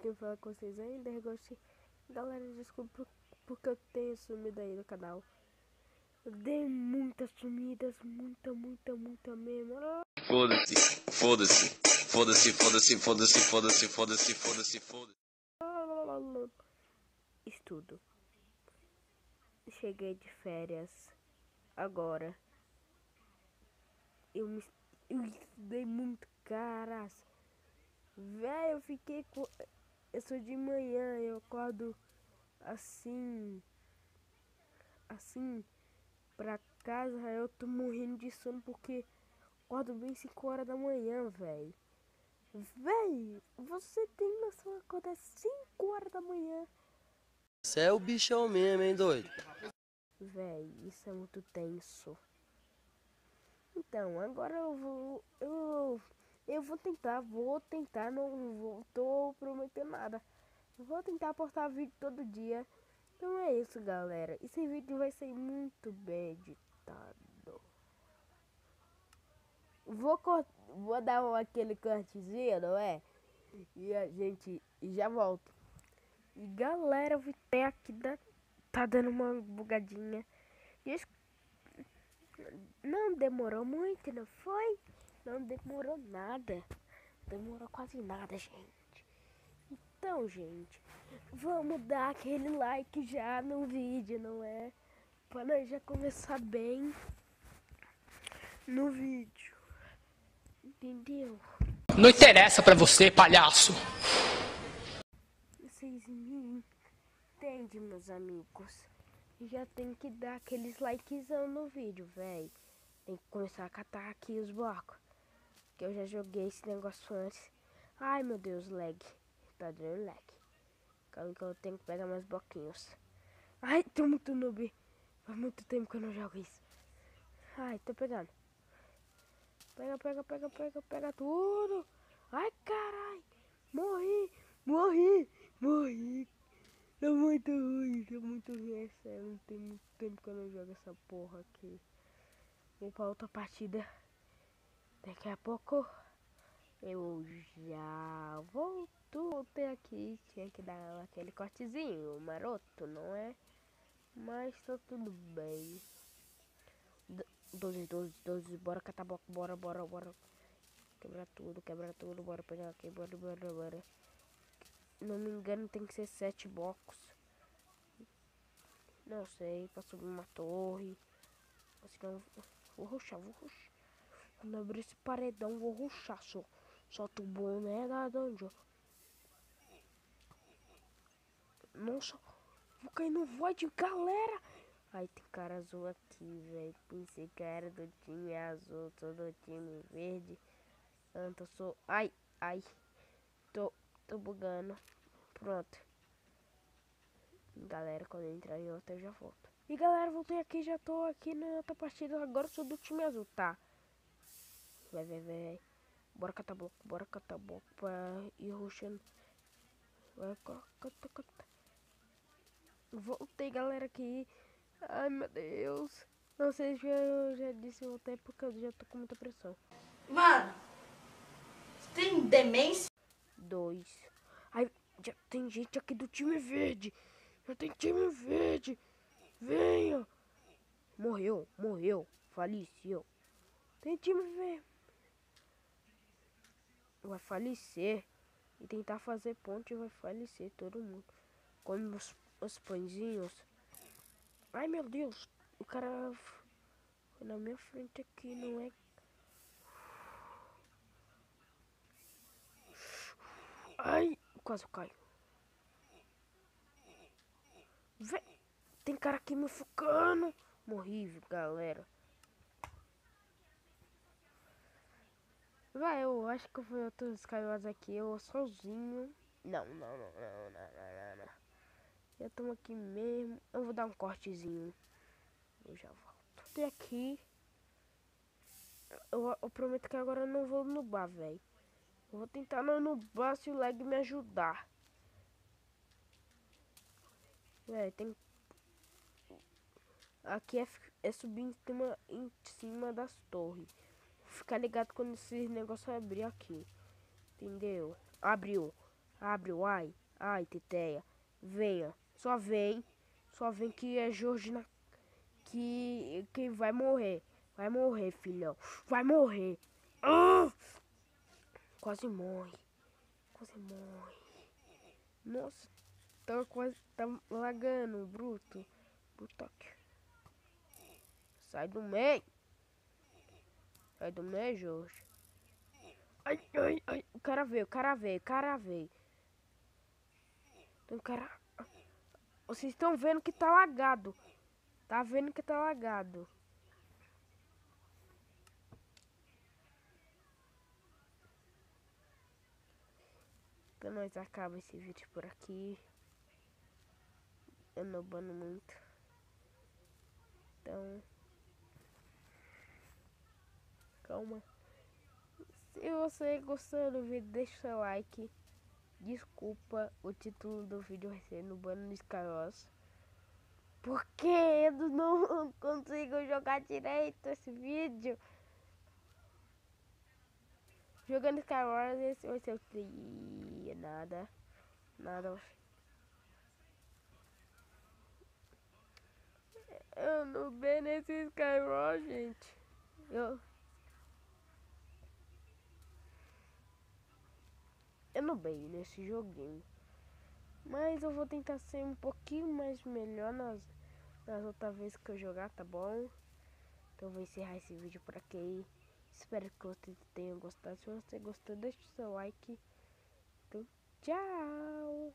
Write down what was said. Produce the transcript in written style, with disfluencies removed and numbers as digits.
quem fala com vocês ainda é Ghost. Galera, desculpa porque eu tenho sumido aí no canal. Eu dei muitas sumidas, muita mesmo. Foda-se, foda-se, foda-se, foda-se, foda-se, foda-se, foda-se, foda-se, foda-se. Estudo. Cheguei de férias agora. Eu estudei muito, caras. Véi, eu fiquei com... Eu sou de manhã, eu acordo assim pra casa, eu tô morrendo de sono porque acordo bem 5 horas da manhã, véi. Véi, você tem noção de acordar 5 horas da manhã? Você é o bichão mesmo, hein, doido? Véi, isso é muito tenso. Então, agora eu vou tentar, não tô prometendo nada. Vou tentar postar vídeo todo dia. Então é isso, galera. Esse vídeo vai ser muito bem editado. Vou dar aquele cortezinho, não é? E a gente já volta. E galera, o ter aqui tá dando uma bugadinha. Não demorou muito, não foi? Não demorou nada. Demorou quase nada, gente. Então, gente, vamos dar aquele like já no vídeo, não é? Para nós já começar bem no vídeo. Entendeu? Não interessa pra você, palhaço. Vocês me entendem, meus amigos. Já tem que dar aqueles likezão no vídeo, velho. Tem que começar a catar aqui os blocos. Que eu já joguei esse negócio antes. Ai, meu Deus, lag. Tá dando lag. Calma que eu tenho que pegar mais bloquinhos. Ai, tô muito noob. Faz muito tempo que eu não jogo isso. Ai, tô pegando. Pega tudo. Ai, carai. Morri. Tá muito ruim. É sério. Tem muito tempo que eu não jogo essa porra aqui. Vou pra outra partida. Daqui a pouco eu já voltei aqui. Tinha que dar aquele cortezinho maroto, não é? Mas tá tudo bem. 12, bora catar bloco, bora. Quebra tudo, bora pegar aqui, bora. Não me engano, tem que ser 7 blocos. Não sei, pra subir uma torre. Senão, vou rushar. Quando abrir esse paredão, vou rushar, solta o boné da dungeon. Nossa, vou cair no void, galera. Ai, tem cara azul aqui, velho. Pensei que era do time azul, tô do time verde. Tanto sou... Ai. Tô bugando. Pronto. Galera, quando eu entrar em outra eu já volto. E galera, voltei aqui, já tô aqui na outra partida. Agora eu sou do time azul, tá? Vai. Bora catar bloco pra ir rushando. Vai, cata. Voltei, galera, aqui. Ai, meu Deus. Não sei se eu já disse voltei porque eu já tô com muita pressão. Mano, você tem demência? 2. Ai, já tem gente aqui do time verde. Venha. Morreu. Faleceu. Tem time verde. Vai falecer. E tentar fazer ponte vai falecer todo mundo. Como os pãezinhos. Ai, meu Deus. O cara foi na minha frente aqui, não é? Ai, quase caio. Vem. Tem cara aqui me focando. Morri, galera. Vai, eu acho que eu fui outros Skywars aqui, eu sozinho. Não. Já estamos aqui mesmo. Eu vou dar um cortezinho. Eu já volto. Tem aqui. Eu prometo que agora eu não vou nubar, velho. Eu vou tentar não nubar se o lag me ajudar. Véi, tem... Aqui é subir em cima das torres. Ficar ligado quando esse negócio abrir aqui. Entendeu? Abriu. Abre o ai. Ai, teteia. Venha. Só vem. Só vem que é Jorge na... Que vai morrer. Vai morrer, filhão. Vai morrer. Ah! Quase morre. Quase morre. Nossa. Tá quase... Tá lagando, bruto. Brutoque. Sai do meio. Sai do meio, Jorge. Ai, ai, ai. O cara veio, o cara veio, o cara veio. Tem um cara... Vocês estão vendo que tá lagado. Tá vendo que tá lagado. Então nós acaba esse vídeo por aqui. Eu não bano muito. Então... Calma. Se você gostou do vídeo, deixa o seu like. Desculpa o título do vídeo vai ser no Bano dos Caros. Porque eu não consigo jogar direito esse vídeo. Jogando Star Wars, esse vai ser o tri... Nada. Nada. Eu não bem nesse Skywars, gente. Eu não bem nesse joguinho. Mas eu vou tentar ser um pouquinho mais melhor nas outras vezes que eu jogar, tá bom? Então eu vou encerrar esse vídeo por aqui. Espero que vocês tenham gostado. Se você gostou, deixa o seu like. Então, tchau!